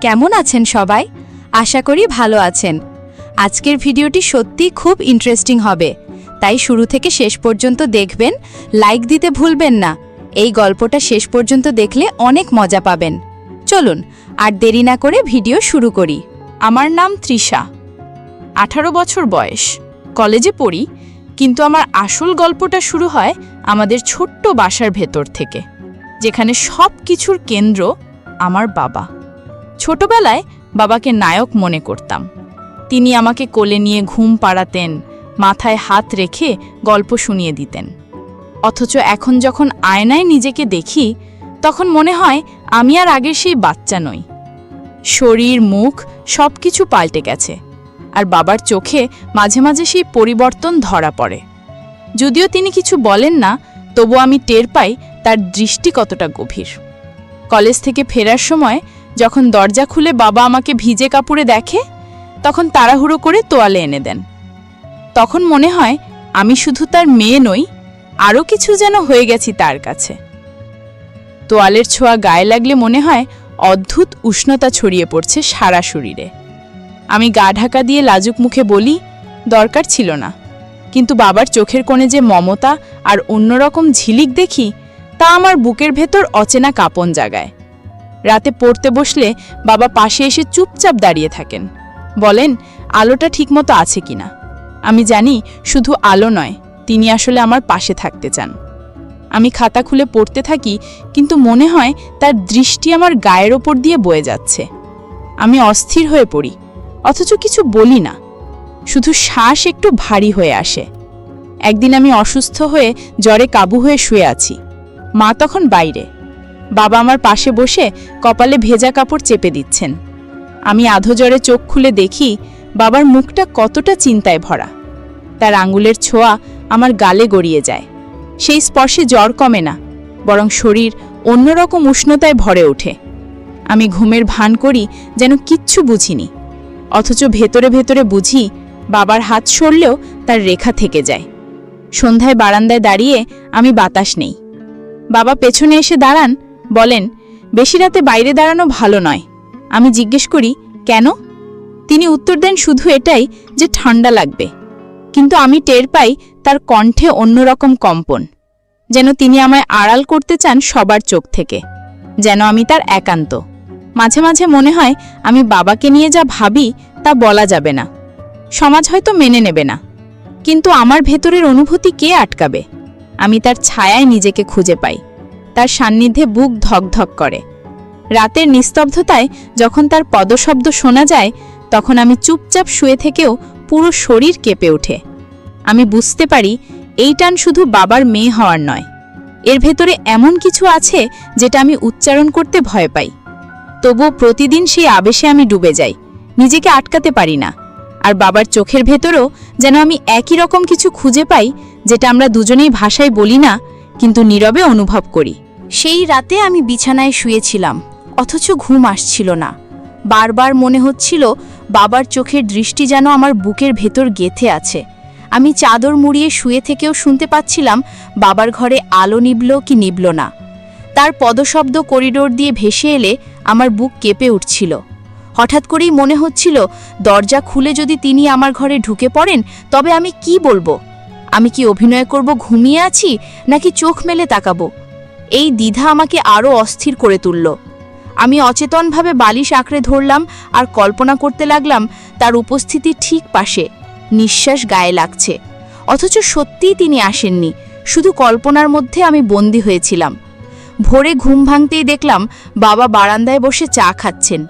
কেমন আছেন সবাই? আশা করি ভালো আছেন। আজকের ভিডিওটি সত্যি খুব ইন্টারেস্টিং হবে, তাই শুরু থেকে শেষ পর্যন্ত দেখবেন। লাইক দিতে ভুলবেন না। এই গল্পটা শেষ পর্যন্ত দেখলে অনেক মজা পাবেন। চলুন আর দেরি না করে ভিডিও শুরু করি। আমার নাম তৃষা, 18 বছর বয়স, কলেজে পড়ি। কিন্তু আমার আসল গল্পটা শুরু হয় আমাদের ছোট্ট বাসার ভেতর থেকে, যেখানে সব কিছুর কেন্দ্র আমার বাবা। ছোটবেলায় বাবাকে নায়ক মনে করতাম। তিনি আমাকে কোলে নিয়ে ঘুম পাড়াতেন, মাথায় হাত রেখে গল্প শুনিয়ে দিতেন। অথচ এখন যখন আয়নায় নিজেকে দেখি, তখন মনে হয় আমি আর আগের সেই বাচ্চা নই। শরীর, মুখ সব কিছু পাল্টে গেছে, আর বাবার চোখে মাঝে মাঝে সেই পরিবর্তন ধরা পড়ে। যদিও তিনি কিছু বলেন না, তবু আমি টের পাই তার দৃষ্টি কতটা গভীর। কলেজ থেকে ফেরার সময় যখন দরজা খুলে বাবা আমাকে ভিজে কাপড়ে দেখে, তখন তাড়াহুড়ো করে তোয়ালে এনে দেন। তখন মনে হয় আমি শুধু তার মেয়ে নই, আরও কিছু যেন হয়ে গেছি তার কাছে। তোয়ালের ছোঁয়া গায়ে লাগলে মনে হয় অদ্ভুত উষ্ণতা ছড়িয়ে পড়ছে সারা শরীরে। আমি গা ঢাকা দিয়ে লাজুক মুখে বলি, দরকার ছিল না। কিন্তু বাবার চোখের কোণে যে মমতা আর অন্যরকম ঝিলিক দেখি, তা আমার বুকের ভেতর অচেনা কাঁপন জাগায়। রাতে পড়তে বসলে বাবা পাশে এসে চুপচাপ দাঁড়িয়ে থাকেন, বলেন আলোটা ঠিকমতো আছে কিনা। আমি জানি শুধু আলো নয়, তিনি আসলে আমার পাশে থাকতে চান। আমি খাতা খুলে পড়তে থাকি, কিন্তু মনে হয় তার দৃষ্টি আমার গায়ের ওপর দিয়ে বয়ে যাচ্ছে। আমি অস্থির হয়ে পড়ি, অথচ কিছু বলি না, শুধু শ্বাস একটু ভারী হয়ে আসে। একদিন আমি অসুস্থ হয়ে জ্বরে কাবু হয়ে শুয়ে আছি। মা তখন বাইরে। বাবা আমার পাশে বসে কপালে ভেজা কাপড় চেপে দিচ্ছেন। আমি আধোজ্বরে চোখ খুলে দেখি বাবার মুখটা কতটা চিন্তায় ভরা। তার আঙুলের ছোঁয়া আমার গালে গড়িয়ে যায়। সেই স্পর্শে জ্বর কমে না, বরং শরীর অন্যরকম উষ্ণতায় ভরে ওঠে। আমি ঘুমের ভান করি যেন কিচ্ছু বুঝিনি, অথচ ভেতরে ভেতরে বুঝি বাবার হাত সরলেও তার রেখা থেকে যায়। সন্ধ্যায় বারান্দায় দাঁড়িয়ে আমি বাতাস নেই। বাবা পেছনে এসে দাঁড়ান, বলেন বেশি রাতে বাইরে দাঁড়ানো ভালো নয়। আমি জিজ্ঞেস করি কেন? তিনি উত্তর দেন শুধু এটাই যে ঠান্ডা লাগবে। কিন্তু আমি টের পাই তার কণ্ঠে অন্যরকম কম্পন, যেন তিনি আমায় আড়াল করতে চান সবার চোখ থেকে, যেন আমি তার একান্ত। মাঝে মাঝে মনে হয় আমি বাবাকে নিয়ে যা ভাবি তা বলা যাবে না, সমাজ হয়তো মেনে নেবে না, কিন্তু আমার ভেতরের অনুভূতি কে আটকাবে? আমি তার ছায়ায় নিজেকে খুঁজে পাই, তার সান্নিধ্যে বুক ধকধক করে। রাতের নিস্তব্ধতায় যখন তার পদশব্দ শোনা যায়, তখন আমি চুপচাপ শুয়ে থেকেও পুরো শরীর কেঁপে ওঠে। আমি বুঝতে পারি এই টান শুধু বাবার মেয়ে হওয়ার নয়, এর ভেতরে এমন কিছু আছে যেটা আমি উচ্চারণ করতে ভয় পাই। তবুও প্রতিদিন সেই আবেশে আমি ডুবে যাই, নিজেকে আটকাতে পারি না। আর বাবার চোখের ভেতরেও যেন আমি একই রকম কিছু খুঁজে পাই, যেটা আমরা দুজনেই ভাষায় বলি না, কিন্তু নীরবে অনুভব করি। সেই রাতে আমি বিছানায় শুয়েছিলাম, অথচ ঘুম আসছিল না। বারবার মনে হচ্ছিল বাবার চোখের দৃষ্টি যেন আমার বুকের ভেতর গেঁথে আছে। আমি চাদর মুড়িয়ে শুয়ে থেকেও শুনতে পাচ্ছিলাম বাবার ঘরে আলো নিভল কি নিভল না। তার পদশব্দ করিডোর দিয়ে ভেসে এলে আমার বুক কেঁপে উঠছিল। হঠাৎ করেই মনে হচ্ছিল দরজা খুলে যদি তিনি আমার ঘরে ঢুকে পড়েন, তবে আমি কি বলবো? আমি কি অভিনয় করব ঘুমিয়ে আছি, নাকি চোখ মেলে তাকাবো? এই দ্বিধা আমাকে আরও অস্থির করে তুলল। আমি অচেতনভাবে বালিশ আঁকড়ে ধরলাম আর কল্পনা করতে লাগলাম তার উপস্থিতি ঠিক পাশে, নিঃশ্বাস গায়ে লাগছে। অথচ সত্যিই তিনি আসেননি, শুধু কল্পনার মধ্যে আমি বন্দী হয়েছিলাম। ভোরে ঘুম ভাঙতেই দেখলাম বাবা বারান্দায় বসে চা খাচ্ছেন।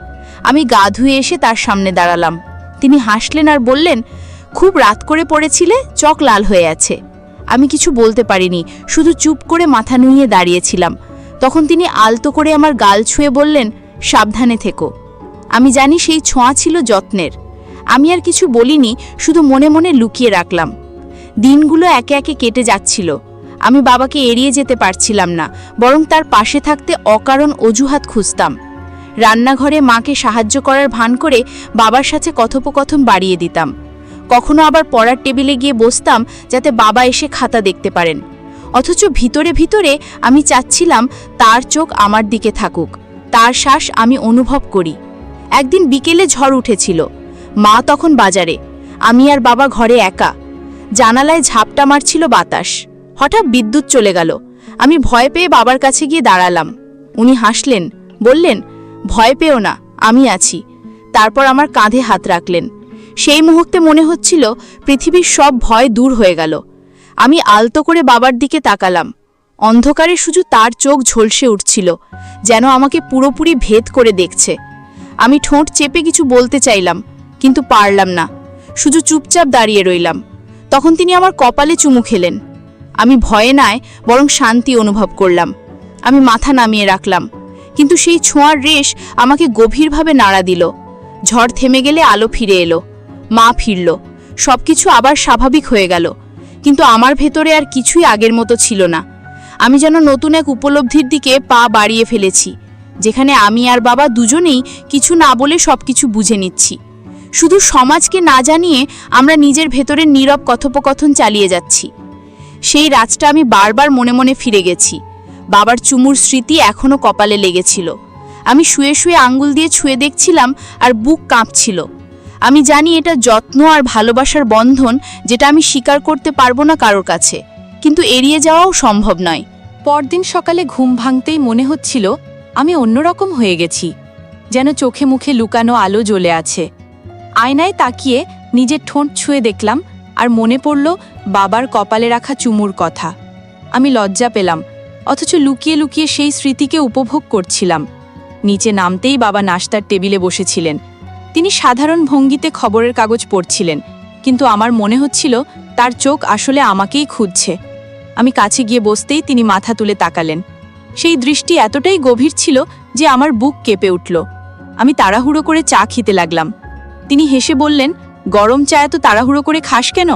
আমি গা ধুয়ে এসে তার সামনে দাঁড়ালাম। তিনি হাসলেন আর বললেন, খুব রাত করে পড়েছিলে, চোখ লাল হয়ে আছে। আমি কিছু বলতে পারিনি, শুধু চুপ করে মাথা নুইয়ে দাঁড়িয়েছিলাম। তখন তিনি আলতো করে আমার গাল ছুঁয়ে বললেন, সাবধানে থেকো। আমি জানি সেই ছোঁয়া ছিল যত্নের। আমি আর কিছু বলিনি, শুধু মনে মনে লুকিয়ে রাখলাম। দিনগুলো একে একে কেটে যাচ্ছিল। আমি বাবাকে এড়িয়ে যেতে পারছিলাম না, বরং তার পাশে থাকতে অকারণ অজুহাত খুঁজতাম। রান্নাঘরে মাকে সাহায্য করার ভান করে বাবার সাথে কথোপকথন বাড়িয়ে দিতাম। কখনো আবার পড়ার টেবিলে গিয়ে বসতাম যাতে বাবা এসে খাতা দেখতে পারেন। অথচ ভিতরে ভিতরে আমি চাচ্ছিলাম তার চোখ আমার দিকে থাকুক, তার শ্বাস আমি অনুভব করি। একদিন বিকেলে ঝড় উঠেছিল। মা তখন বাজারে, আমি আর বাবা ঘরে একা। জানালায় ঝাপটা মারছিল বাতাস। হঠাৎ বিদ্যুৎ চলে গেল। আমি ভয় পেয়ে বাবার কাছে গিয়ে দাঁড়ালাম। উনি হাসলেন, বললেন, ভয় পেও না, আমি আছি। তারপর আমার কাঁধে হাত রাখলেন। সেই মুহূর্তে মনে হচ্ছিল পৃথিবীর সব ভয় দূর হয়ে গেল। আমি আলতো করে বাবার দিকে তাকালাম। অন্ধকারে শুধু তার চোখ ঝলসে উঠছিল, যেন আমাকে পুরোপুরি ভেদ করে দেখছে। আমি ঠোঁট চেপে কিছু বলতে চাইলাম, কিন্তু পারলাম না। শুধু চুপচাপ দাঁড়িয়ে রইলাম। তখন তিনি আমার কপালে চুমু খেলেন। আমি ভয়ে নয়, বরং শান্তি অনুভব করলাম। আমি মাথা নামিয়ে রাখলাম, কিন্তু সেই ছোঁয়ার রেশ আমাকে গভীরভাবে নাড়া দিল। ঝড় থেমে গেলে আলো ফিরে এলো, মা ফিরল, সবকিছু আবার স্বাভাবিক হয়ে গেল। কিন্তু আমার ভেতরে আর কিছুই আগের মতো ছিল না। আমি যেন নতুন এক উপলব্ধির দিকে পা বাড়িয়ে ফেলেছি, যেখানে আমি আর বাবা দুজনেই কিছু না বলে সবকিছু বুঝে নিচ্ছি। শুধু সমাজকে না জানিয়ে আমরা নিজের ভেতরের নীরব কথোপকথন চালিয়ে যাচ্ছি। সেই রাতটা আমি বারবার মনে মনে ফিরে গেছি। বাবার চুমুর স্মৃতি এখনও কপালে লেগেছিল। আমি শুয়ে শুয়ে আঙ্গুল দিয়ে ছুঁয়ে দেখছিলাম, আর বুক কাঁপছিল। আমি জানি এটা যত্ন আর ভালোবাসার বন্ধন, যেটা আমি স্বীকার করতে পারবো না কারোর কাছে, কিন্তু এড়িয়ে যাওয়াও সম্ভব নয়। পরদিন সকালে ঘুম ভাঙতেই মনে হচ্ছিল আমি অন্যরকম হয়ে গেছি, যেন চোখে মুখে লুকানো আলো জ্বলে আছে। আয়নায় তাকিয়ে নিজের ঠোঁট ছুঁয়ে দেখলাম, আর মনে পড়ল বাবার কপালে রাখা চুমুর কথা। আমি লজ্জা পেলাম, অথচ লুকিয়ে লুকিয়ে সেই স্মৃতিকে উপভোগ করছিলাম। নিচে নামতেই বাবা নাশতার টেবিলে বসেছিলেন। তিনি সাধারণ ভঙ্গিতে খবরের কাগজ পড়ছিলেন, কিন্তু আমার মনে হচ্ছিল তার চোখ আসলে আমাকেই খুঁজছে। আমি কাছে গিয়ে বসতেই তিনি মাথা তুলে তাকালেন। সেই দৃষ্টি এতটাই গভীর ছিল যে আমার বুক কেঁপে উঠল। আমি তাড়াহুড়ো করে চা খেতে লাগলাম। তিনি হেসে বললেন, গরম চা এত তাড়াহুড়ো করে খাস কেন?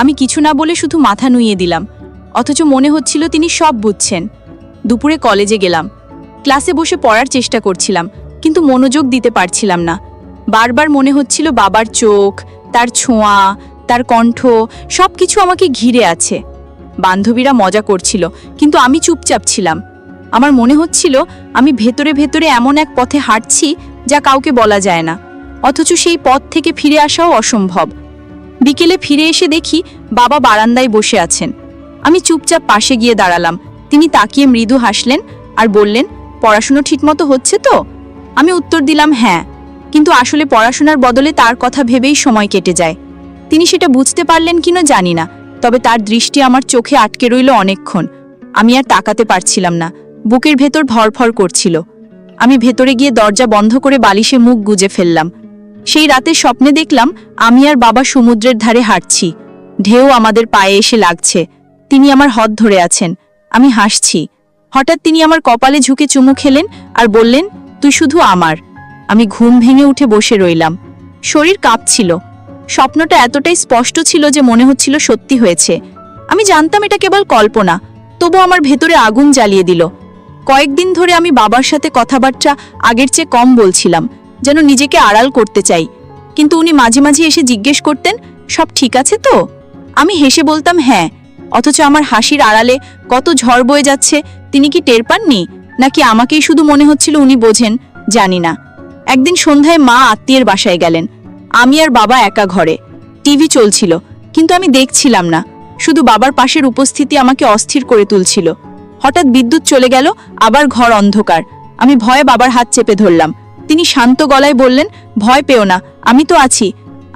আমি কিছু না বলে শুধু মাথা নুইয়ে দিলাম, অথচ মনে হচ্ছিল তিনি সব বুঝছেন। দুপুরে কলেজে গেলাম। ক্লাসে বসে পড়ার চেষ্টা করছিলাম, কিন্তু মনোযোগ দিতে পারছিলাম না। বারবার মনে হচ্ছিল বাবার চোখ, তার ছোঁয়া, তার কণ্ঠ, সব কিছু আমাকে ঘিরে আছে। বান্ধবীরা মজা করছিল, কিন্তু আমি চুপচাপ ছিলাম। আমার মনে হচ্ছিল আমি ভেতরে ভেতরে এমন এক পথে হাঁটছি যা কাউকে বলা যায় না, অথচ সেই পথ থেকে ফিরে আসাও অসম্ভব। বিকেলে ফিরে এসে দেখি বাবা বারান্দায় বসে আছেন। আমি চুপচাপ পাশে গিয়ে দাঁড়ালাম। তিনি তাকিয়ে মৃদু হাসলেন আর বললেন, পড়াশুনো ঠিকমতো হচ্ছে তো? আমি উত্তর দিলাম, হ্যাঁ, কিন্তু আসলে পড়াশোনার বদলে তার কথা ভেবেই সময় কেটে যায়। তিনি সেটা বুঝতে পারলেন কিনা জানি না, তবে তার দৃষ্টি আমার চোখে আটকে রইল অনেকক্ষণ। আমি আর তাকাতে পারছিলাম না, বুকের ভেতর ধরফর করছিল। আমি ভেতরে গিয়ে দরজা বন্ধ করে বালিশে মুখ গুজে ফেললাম। সেই রাতে স্বপ্নে দেখলাম আমি আর বাবা সমুদ্রের ধারে হাঁটছি, ঢেউ আমাদের পায়ে এসে লাগছে। তিনি আমার হাত ধরে আছেন, আমি হাসছি। হঠাৎ তিনি আমার কপালে ঝুঁকে চুমু খেলেন আর বললেন, তুই শুধু আমার। আমি ঘুম ভেঙে উঠে বসে রইলাম। শরীর কাঁপছিল। স্বপ্নটা এতটাই স্পষ্ট ছিল যে মনে হচ্ছিল সত্যি হয়েছে। আমি জানতাম এটা কেবল কল্পনা, তবু আমার ভেতরে আগুন জ্বালিয়ে দিল। কয়েকদিন ধরে আমি বাবার সাথে কথাবার্তা আগের চেয়ে কম বলছিলাম, যেন নিজেকে আড়াল করতে চাই। কিন্তু উনি মাঝে মাঝে এসে জিজ্ঞেস করতেন, সব ঠিক আছে তো? আমি হেসে বলতাম হ্যাঁ, অথচ আমার হাসির আড়ালে কত ঝড় বয়ে যাচ্ছে তিনি কি টের পাননি, নাকি আমাকেই শুধু মনে হচ্ছিল উনি বোঝেন, জানি না। একদিন সন্ধ্যায় মা আত্মীয়ের বাসায় গেলেন। আমি আর বাবা একা ঘরে। টিভি চলছিল, কিন্তু আমি দেখছিলাম না। শুধু বাবার পাশের উপস্থিতি আমাকে অস্থির করে তুলছিল। হঠাৎ বিদ্যুৎ চলে গেল, আবার ঘর অন্ধকার। আমি ভয়ে বাবার হাত চেপে ধরলাম। তিনি শান্ত গলায় বললেন, ভয় পেও না, আমি তো আছি।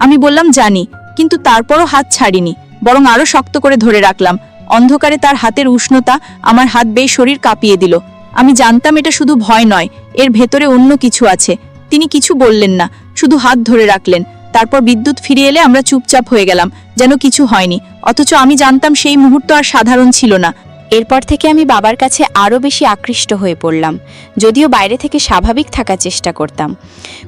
আমি বললাম জানি, কিন্তু তারপরও হাত ছাড়িনি, বরং আরো শক্ত করে ধরে রাখলাম। অন্ধকারে তার হাতের উষ্ণতা আমার হাত বেয়ে শরীর কাঁপিয়ে দিল। আমি জানতাম এটা শুধু ভয় নয়, এর ভেতরে অন্য কিছু আছে। তিনি কিছু বললেন না, শুধু হাত ধরে রাখলেন। তারপর বিদ্যুৎ ফিরে এলে আমরা চুপচাপ হয়ে গেলাম, যেন কিছু হয়নি। অথচ আমি জানতাম সেই মুহূর্ত আর সাধারণ ছিল না। এরপর থেকে আমি বাবার কাছে আরও বেশি আকৃষ্ট হয়ে পড়লাম, যদিও বাইরে থেকে স্বাভাবিক থাকার চেষ্টা করতাম।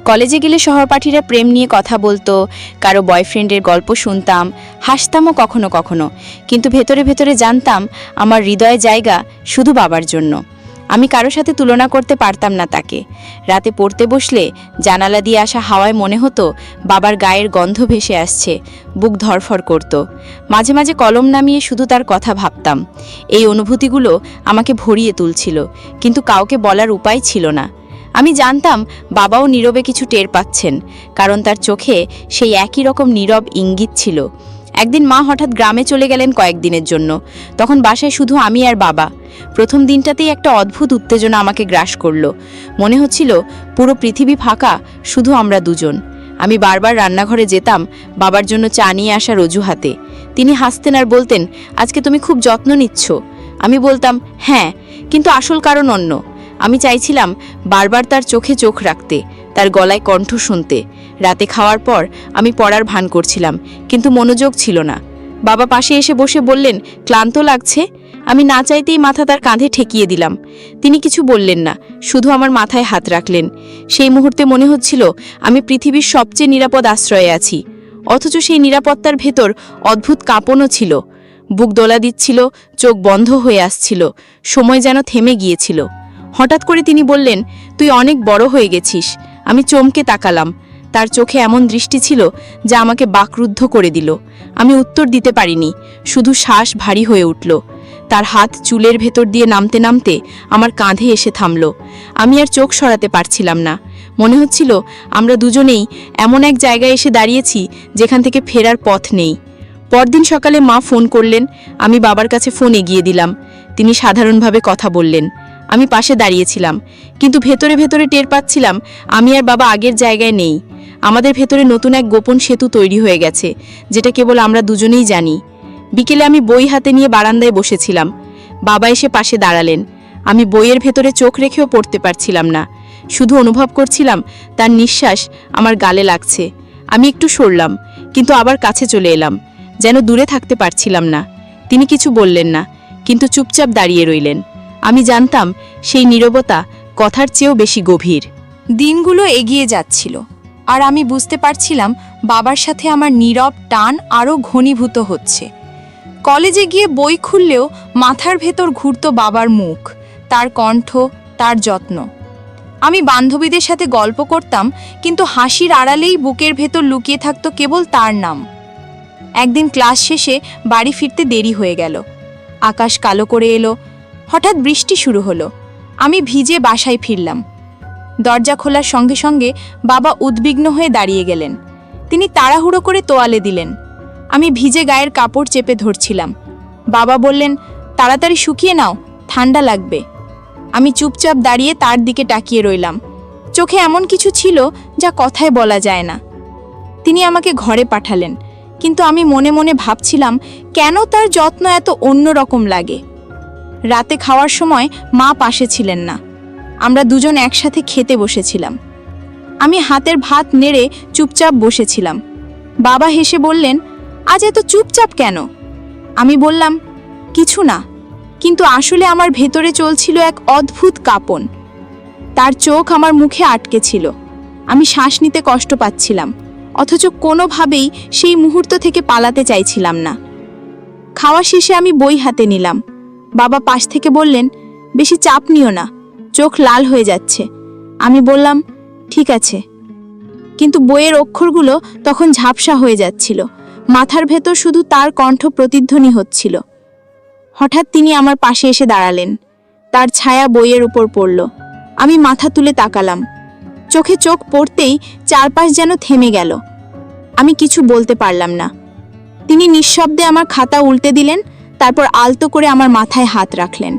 কলেজে গেলে সহপাঠীরা প্রেম নিয়ে কথা বলতো, কারো বয়ফ্রেন্ডের গল্প শুনতাম, হাসতামও কখনো কখনো, কিন্তু ভেতরে ভেতরে জানতাম আমার হৃদয়ে জায়গা শুধু বাবার জন্য। আমি কারো সাথে তুলনা করতে পারতাম না তাকে। রাতে পড়তে বসলে জানালা দিয়ে আসা হাওয়ায় মনে হতো বাবার গায়ের গন্ধ ভেসে আসছে, বুক ধরফর করত। মাঝে মাঝে কলম নামিয়ে শুধু তার কথা ভাবতাম। এই অনুভূতিগুলো আমাকে ভরিয়ে তুলছিল, কিন্তু কাউকে বলার উপায় ছিল না। আমি জানতাম বাবাও নীরবে কিছু টের পাচ্ছেন, কারণ তার চোখে সেই একই রকম নীরব ইঙ্গিত ছিল। একদিন মা হঠাৎ গ্রামে চলে গেলেন কয়েকদিনের জন্য। তখন বাসায় শুধু আমি আর বাবা। প্রথম দিনটাতেই একটা অদ্ভুত উত্তেজনা আমাকে গ্রাস করলো। মনে হচ্ছিল পুরো পৃথিবী ফাঁকা, শুধু আমরা দুজন। আমি বারবার রান্নাঘরে যেতাম বাবার জন্য চা নিয়ে আসার অজুহাতে। তিনি হাসতেন আর বলতেন, আজকে তুমি খুব যত্ন নিচ্ছ। আমি বলতাম, হ্যাঁ, কিন্তু আসল কারণ অন্য। আমি চাইছিলাম বারবার তার চোখে চোখ রাখতে, তার গলায় কণ্ঠ শুনতে। রাতে খাওয়ার পর আমি পড়ার ভান করছিলাম, কিন্তু মনোযোগ ছিল না। বাবা পাশে এসে বসে বললেন, ক্লান্ত লাগছে? আমি না চাইতেই মাথা তার কাঁধে ঠেকিয়ে দিলাম। তিনি কিছু বললেন না, শুধু আমার মাথায় হাত রাখলেন। সেই মুহূর্তে মনে হচ্ছিল আমি পৃথিবীর সবচেয়ে নিরাপদ আশ্রয়ে আছি। অথচ সেই নিরাপত্তার ভেতর অদ্ভুত কাঁপনও ছিল। বুক দোলা দিচ্ছিল, চোখ বন্ধ হয়ে আসছিল, সময় যেন থেমে গিয়েছিল। হঠাৎ করে তিনি বললেন, তুই অনেক বড় হয়ে গেছিস। আমি চমকে তাকালাম। তার চোখে এমন দৃষ্টি ছিল যা আমাকে বাকরুদ্ধ করে দিল। আমি উত্তর দিতে পারিনি, শুধু শ্বাস ভারী হয়ে উঠল। তার হাত চুলের ভেতর দিয়ে নামতে নামতে আমার কাঁধে এসে থামল। আমি আর চোখ সরাতে পারছিলাম না। মনে হচ্ছিল আমরা দুজনেই এমন এক জায়গায় এসে দাঁড়িয়েছি যেখান থেকে ফেরার পথ নেই। পরদিন সকালে মা ফোন করলেন। আমি বাবার কাছে ফোন এগিয়ে দিলাম। তিনি সাধারণভাবে কথা বললেন। আমি পাশে দাঁড়িয়েছিলাম, কিন্তু ভেতরে ভেতরে টের পাচ্ছিলাম আমি আর বাবা আগের জায়গায় নেই। আমাদের ভেতরে নতুন এক গোপন সেতু তৈরি হয়ে গেছে, যেটা কেবল আমরা দুজনেই জানি। বিকেলে আমি বই হাতে নিয়ে বারান্দায় বসেছিলাম। বাবা এসে পাশে দাঁড়ালেন। আমি বইয়ের ভেতরে চোখ রেখেও পড়তে পারছিলাম না, শুধু অনুভব করছিলাম তার নিঃশ্বাস আমার গালে লাগছে। আমি একটু সরলাম, কিন্তু আবার কাছে চলে এলাম, যেন দূরে থাকতে পারছিলাম না। তিনি কিছু বললেন না, কিন্তু চুপচাপ দাঁড়িয়ে রইলেন। আমি জানতাম সেই নীরবতা কথার চেয়েও বেশি গভীর। দিনগুলো এগিয়ে যাচ্ছিল, আর আমি বুঝতে পারছিলাম বাবার সাথে আমার নীরব টান আরও ঘনীভূত হচ্ছে। কলেজে গিয়ে বই খুললেও মাথার ভেতর ঘুরত বাবার মুখ, তার কণ্ঠ, তার যত্ন। আমি বান্ধবীদের সাথে গল্প করতাম, কিন্তু হাসির আড়ালেই বুকের ভেতর লুকিয়ে থাকত কেবল তার নাম। একদিন ক্লাস শেষে বাড়ি ফিরতে দেরি হয়ে গেল। আকাশ কালো করে এলো। হঠাৎ বৃষ্টি শুরু হলো। আমি ভিজে বাসায় ফিরলাম। দরজা খোলার সঙ্গে সঙ্গে বাবা উদ্বিগ্ন হয়ে দাঁড়িয়ে গেলেন। তিনি তাড়াহুড়ো করে তোয়ালে দিলেন। আমি ভিজে গায়ের কাপড় চেপে ধরছিলাম। বাবা বললেন, তাড়াতাড়ি শুকিয়ে নাও, ঠান্ডা লাগবে। আমি চুপচাপ দাঁড়িয়ে তার দিকে তাকিয়ে রইলাম। চোখে এমন কিছু ছিল যা কথায় বলা যায় না। তিনি আমাকে ঘরে পাঠালেন, কিন্তু আমি মনে মনে ভাবছিলাম কেন তার যত্ন এত অন্যরকম লাগে। রাতে খাওয়ার সময় মা পাশে ছিলেন না। আমরা দুজন একসাথে খেতে বসেছিলাম। আমি হাতের ভাত নেড়ে চুপচাপ বসেছিলাম। বাবা হেসে বললেন, আজ এত চুপচাপ কেন? আমি বললাম, কিছু না, কিন্তু আসলে আমার ভেতরে চলছিল এক অদ্ভুত কাঁপন। তার চোখ আমার মুখে আটকে ছিল। আমি শ্বাস নিতে কষ্ট পাচ্ছিলাম, অথচ কোনোভাবেই সেই মুহূর্ত থেকে পালাতে চাইছিলাম না। খাওয়া শেষে আমি বই হাতে নিলাম। বাবা পাশ থেকে বললেন, বেশি চাপ নিও না, চোখ লাল হয়ে যাচ্ছে। আমি বললাম, ঠিক আছে। কিন্তু বইয়ের অক্ষরগুলো তখন ঝাপসা হয়ে যাচ্ছিল। মাথার ভেতর শুধু তার কণ্ঠ প্রতিধ্বনি হচ্ছিল। হঠাৎ তিনি আমার পাশে এসে দাঁড়ালেন। তার ছায়া বইয়ের উপর পড়ল। আমি মাথা তুলে তাকালাম। চোখে চোখ পড়তেই চারপাশ যেন থেমে গেল। আমি কিছু বলতে পারলাম না। তিনি নিঃশব্দে আমার খাতা উল্টে দিলেন, তারপর আলতো করে আমার মাথায় হাত রাখলেন।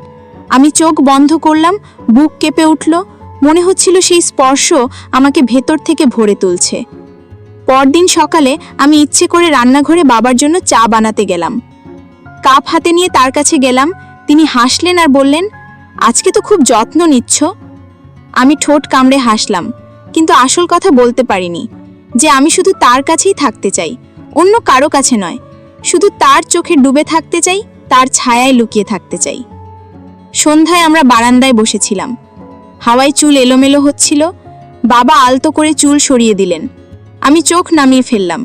আমি চোখ বন্ধ করলাম, বুক কেঁপে উঠল। মনে হচ্ছিল সেই স্পর্শ আমাকে ভেতর থেকে ভরে তুলছে। পরদিন সকালে আমি ইচ্ছে করে রান্নাঘরে বাবার জন্য চা বানাতে গেলাম। কাপ হাতে নিয়ে তার কাছে গেলাম। তিনি হাসলেন আর বললেন, আজকে তো খুব যত্ন নিচ্ছ। আমি ঠোঁট কামড়ে হাসলাম, কিন্তু আসল কথা বলতে পারিনি, যে আমি শুধু তার কাছেই থাকতে চাই, অন্য কারো কাছে নয়। শুধু তার চোখে ডুবে থাকতে চাই, তার ছায়ায় লুকিয়ে থাকতে চাই। সন্ধ্যায় আমরা বারান্দায় বসেছিলাম। হাওয়ায় চুল এলোমেলো হচ্ছিল। বাবা আলতো করে চুল সরিয়ে দিলেন। আমি চোখ নামিয়ে ফেললাম।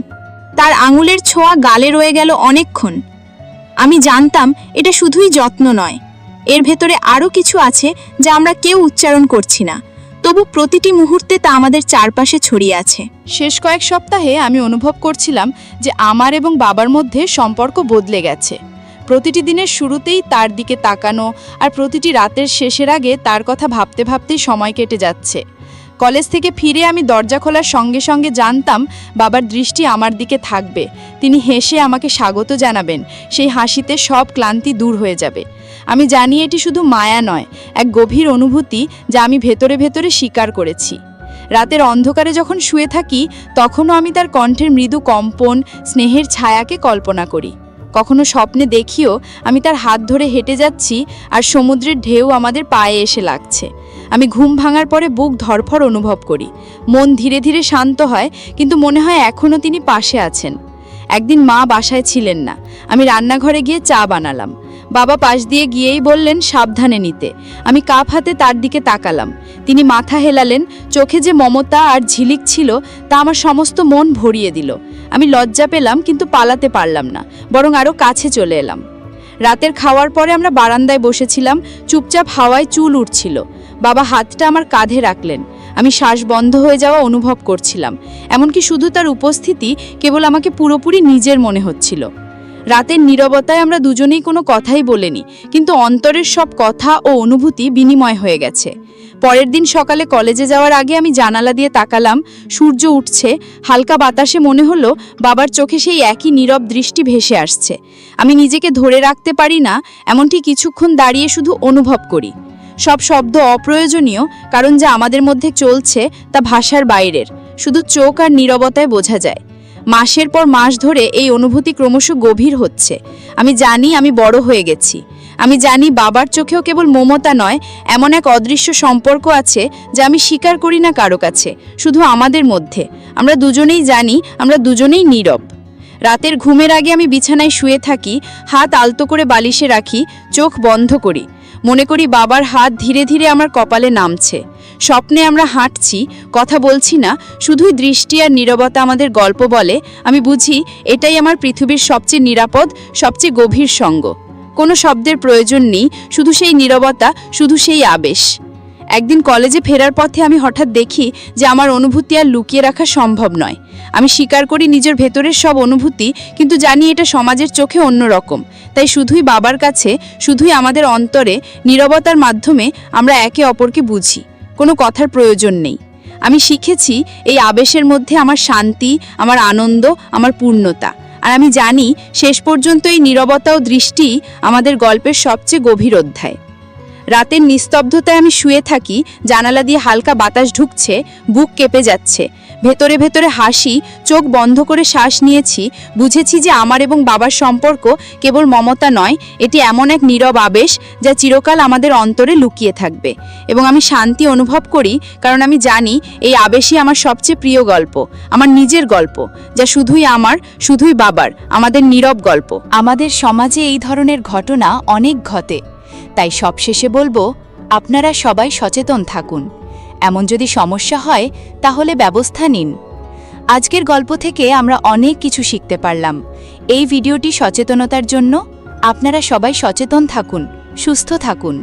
তার আঙুলের ছোঁয়া গালে রয়ে গেল অনেকক্ষণ। আমি জানতাম এটা শুধুই যত্ন নয়, এর ভেতরে আরও কিছু আছে যা আমরা কেউ উচ্চারণ করছি না, তবু প্রতিটি মুহূর্তে তা আমাদের চারপাশে ছড়িয়ে আছে। শেষ কয়েক সপ্তাহে আমি অনুভব করছিলাম যে আমার এবং বাবার মধ্যে সম্পর্ক বদলে গেছে। প্রতিটি দিনের শুরুতেই তার দিকে তাকানো আর প্রতিটি রাতের শেষের আগে তার কথা ভাবতে ভাবতেই সময় কেটে যাচ্ছে। কলেজ থেকে ফিরে আমি দরজা খোলার সঙ্গে সঙ্গে জানতাম বাবার দৃষ্টি আমার দিকে থাকবে। তিনি হেসে আমাকে স্বাগত জানাবেন, সেই হাসিতে সব ক্লান্তি দূর হয়ে যাবে। আমি জানি এটি শুধু মায়া নয়, এক গভীর অনুভূতি যা আমি ভেতরে ভেতরে স্বীকার করেছি। রাতের অন্ধকারে যখন শুয়ে থাকি তখনও আমি তার কণ্ঠের মৃদু কম্পন, স্নেহের ছায়াকে কল্পনা করি। কখনো স্বপ্নে দেখিও আমি তার হাত ধরে হেঁটে যাচ্ছি আর সমুদ্রের ঢেউ আমাদের পায়ে এসে লাগছে। আমি ঘুম ভাঙার পরে বুক ধড়ফড় অনুভব করি, মন ধীরে ধীরে শান্ত হয়, কিন্তু মনে হয় এখনও তিনি পাশে আছেন। একদিন মা বাসায় ছিলেন না, আমি রান্নাঘরে গিয়ে চা বানালাম। বাবা পাশ দিয়ে গিয়েই বললেন সাবধানে নিতে। আমি কাপ হাতে তার দিকে তাকালাম। তিনি মাথা হেলালেন, চোখে যে মমতা আর ঝিলিক ছিল তা আমার সমস্ত মন ভরিয়ে দিল। আমি লজ্জা পেলাম, কিন্তু পালাতে পারলাম না, বরং আরও কাছে চলে এলাম। রাতের খাওয়ার পরে আমরা বারান্দায় বসেছিলাম, চুপচাপ হাওয়ায় চুল উঠছিল। বাবা হাতটা আমার কাঁধে রাখলেন। আমি শ্বাস বন্ধ হয়ে যাওয়া অনুভব করছিলাম, এমনকি শুধু তার উপস্থিতি কেবল আমাকে পুরোপুরি নিজের মনে হচ্ছিল। রাতের নীরবতায় আমরা দুজনেই কোনো কথাই বলিনি, কিন্তু অন্তরের সব কথা ও অনুভূতি বিনিময় হয়ে গেছে। পরের দিন সকালে কলেজে যাওয়ার আগে আমি জানালা দিয়ে তাকালাম, সূর্য উঠছে, হালকা বাতাসে মনে হলো বাবার চোখে সেই একই নীরব দৃষ্টি ভেসে আসছে। আমি নিজেকে ধরে রাখতে পারি না, এমনটি কিছুক্ষণ দাঁড়িয়ে শুধু অনুভব করি। সব শব্দ অপ্রয়োজনীয়, কারণ যা আমাদের মধ্যে চলছে তা ভাষার বাইরের, শুধু চোখ আর নীরবতায় বোঝা যায়। মাসের পর মাস ধরে এই অনুভূতি ক্রমশ গভীর হচ্ছে। আমি জানি আমি বড় হয়ে গেছি। আমি জানি বাবার চোখেও কেবল মমতা নয়, এমন এক অদৃশ্য সম্পর্ক আছে যা আমি স্বীকার করি না কারো কাছে, শুধু আমাদের মধ্যে। আমরা দুজনেই জানি, আমরা দুজনেই নীরব। রাতের ঘুমের আগে আমি বিছানায় শুয়ে থাকি, হাত আলতো করে বালিশে রাখি, চোখ বন্ধ করি। মনে করি বাবার হাত ধীরে ধীরে আমার কপালে নামছে। স্বপ্নে আমরা হাঁটছি, কথা বলছি না, শুধুই দৃষ্টি আর নীরবতা আমাদের গল্প বলে। আমি বুঝি এটাই আমার পৃথিবীর সবচেয়ে নিরাপদ, সবচেয়ে গভীর সঙ্গ। কোনো শব্দের প্রয়োজন নেই, শুধু সেই নীরবতা, শুধু সেই আবেশ। একদিন কলেজে ফেরার পথে আমি হঠাৎ দেখি যে আমার অনুভূতি আর লুকিয়ে রাখা সম্ভব নয়। আমি স্বীকার করি নিজের ভেতরের সব অনুভূতি, কিন্তু জানি এটা সমাজের চোখে অন্যরকম। তাই শুধুই বাবার কাছে, শুধুই আমাদের অন্তরে, নীরবতার মাধ্যমে আমরা একে অপরকে বুঝি। কোনো কথার প্রয়োজন নেই। আমি শিখেছি এই আবেশের মধ্যে আমার শান্তি, আমার আনন্দ, আমার পূর্ণতা। আর আমি জানি শেষ পর্যন্ত এই নীরবতা ও দৃষ্টি আমাদের গল্পের সবচেয়ে গভীর অধ্যায়। রাতের নিস্তব্ধতায় আমি শুয়ে থাকি, জানালা দিয়ে হালকা বাতাস ঢুকছে, বুক কেঁপে যাচ্ছে। ভেতরে ভেতরে হাসি, চোখ বন্ধ করে শ্বাস নিয়েছি। বুঝেছি যে আমার এবং বাবার সম্পর্ক কেবল মমতা নয়, এটি এমন এক নীরব আবেশ যা চিরকাল আমাদের অন্তরে লুকিয়ে থাকবে। এবং আমি শান্তি অনুভব করি, কারণ আমি জানি এই আবেশই আমার সবচেয়ে প্রিয় গল্প, আমার নিজের গল্প, যা শুধুই আমার, শুধুই বাবার, আমাদের নীরব গল্প। আমাদের সমাজে এই ধরনের ঘটনা অনেক ঘটে, তাই সবশেষে বলবো, আপনারা সবাই সচেতন থাকুন। এমন যদি সমস্যা হয় তাহলে ব্যবস্থা নিন। আজকের গল্প থেকে আমরা অনেক কিছু শিখতে পারলাম। এই ভিডিওটি সচেতনতার জন্য। আপনারা সবাই সচেতন থাকুন, সুস্থ থাকুন।